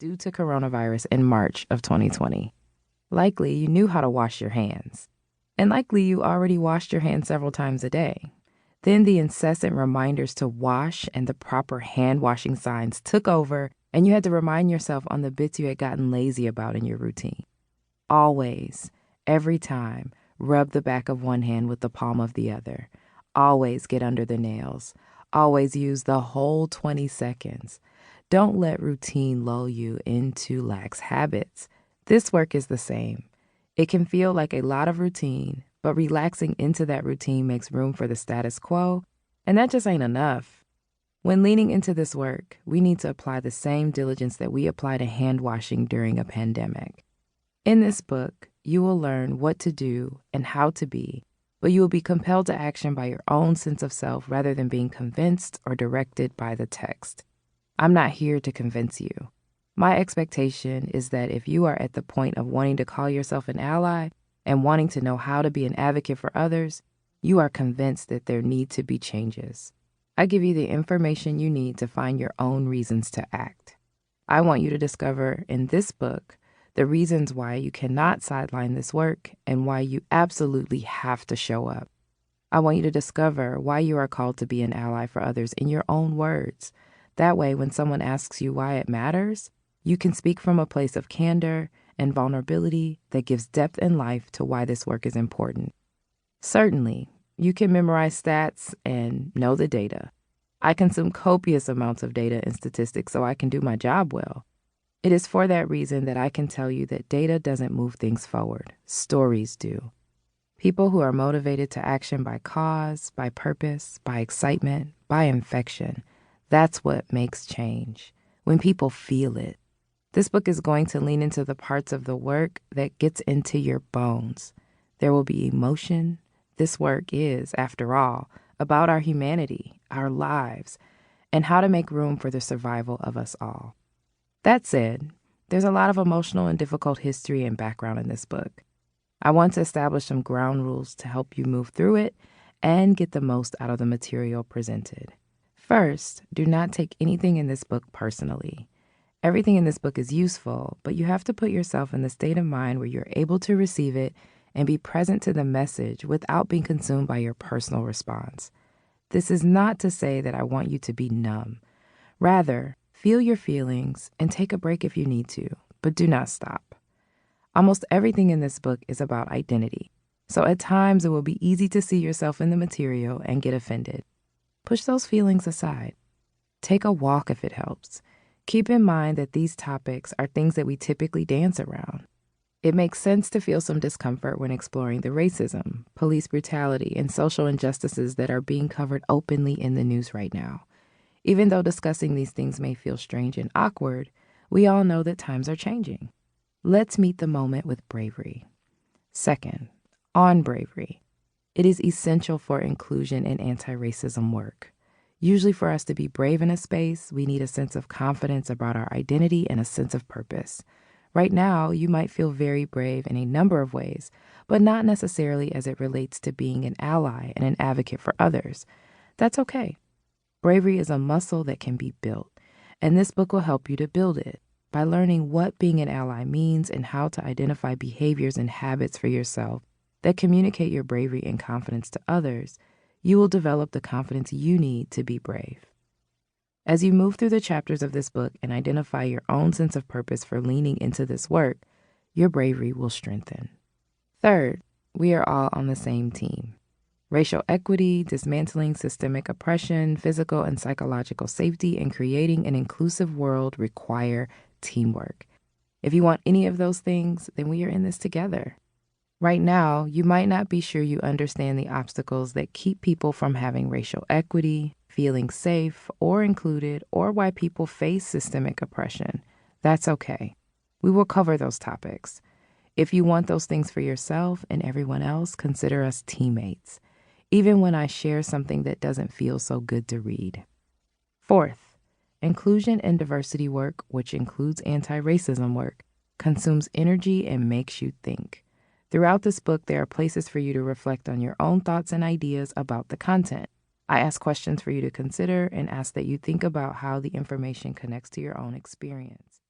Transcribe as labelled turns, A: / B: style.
A: due to coronavirus in March of 2020. Likely you knew how to wash your hands. And likely you already washed your hands several times a day. Then the incessant reminders to wash and the proper hand washing signs took over, and you had to remind yourself on the bits you had gotten lazy about in your routine. Always, every time, rub the back of one hand with the palm of the other. Always get under the nails. Always use the whole 20 seconds. Don't let routine lull you into lax habits. This work is the same. It can feel like a lot of routine, but relaxing into that routine makes room for the status quo, and that just ain't enough. When leaning into this work, we need to apply the same diligence that we apply to hand washing during a pandemic. In this book, you will learn what to do and how to be, but you will be compelled to action by your own sense of self rather than being convinced or directed by the text. I'm not here to convince you. My expectation is that if you are at the point of wanting to call yourself an ally and wanting to know how to be an advocate for others, you are convinced that there need to be changes. I give you the information you need to find your own reasons to act. I want you to discover in this book the reasons why you cannot sideline this work and why you absolutely have to show up. I want you to discover why you are called to be an ally for others in your own words. That way, when someone asks you why it matters, you can speak from a place of candor and vulnerability that gives depth in life to why this work is important. Certainly, you can memorize stats and know the data. I consume copious amounts of data and statistics so I can do my job well. It is for that reason that I can tell you that data doesn't move things forward. Stories do. People who are motivated to action by cause, by purpose, by excitement, by infection, that's what makes change. When people feel it. This book is going to lean into the parts of the work that gets into your bones. There will be emotion. This work is, after all, about our humanity, our lives, and how to make room for the survival of us all. That said, there's a lot of emotional and difficult history and background in this book. I want to establish some ground rules to help you move through it and get the most out of the material presented. First, do not take anything in this book personally. Everything in this book is useful, but you have to put yourself in the state of mind where you're able to receive it and be present to the message without being consumed by your personal response. This is not to say that I want you to be numb. Rather, feel your feelings and take a break if you need to, but do not stop. Almost everything in this book is about identity, so at times it will be easy to see yourself in the material and get offended. Push those feelings aside. Take a walk if it helps. Keep in mind that these topics are things that we typically dance around. It makes sense to feel some discomfort when exploring the racism, police brutality, and social injustices that are being covered openly in the news right now. Even though discussing these things may feel strange and awkward, we all know that times are changing. Let's meet the moment with bravery. Second, on bravery. It is essential for inclusion and anti-racism work. Usually for us to be brave in a space, we need a sense of confidence about our identity and a sense of purpose. Right now, you might feel very brave in a number of ways, but not necessarily as it relates to being an ally and an advocate for others. That's okay. Bravery is a muscle that can be built, and this book will help you to build it by learning what being an ally means and how to identify behaviors and habits for yourself that communicate your bravery and confidence to others. You will develop the confidence you need to be brave. As you move through the chapters of this book and identify your own sense of purpose for leaning into this work, your bravery will strengthen. Third, we are all on the same team. Racial equity, dismantling systemic oppression, physical and psychological safety, and creating an inclusive world require teamwork. If you want any of those things, then we are in this together. Right now, you might not be sure you understand the obstacles that keep people from having racial equity, feeling safe or included, or why people face systemic oppression. That's okay. We will cover those topics. If you want those things for yourself and everyone else, consider us teammates, even when I share something that doesn't feel so good to read. Fourth, inclusion and diversity work, which includes anti-racism work, consumes energy and makes you think. Throughout this book, there are places for you to reflect on your own thoughts and ideas about the content. I ask questions for you to consider and ask that you think about how the information connects to your own experience.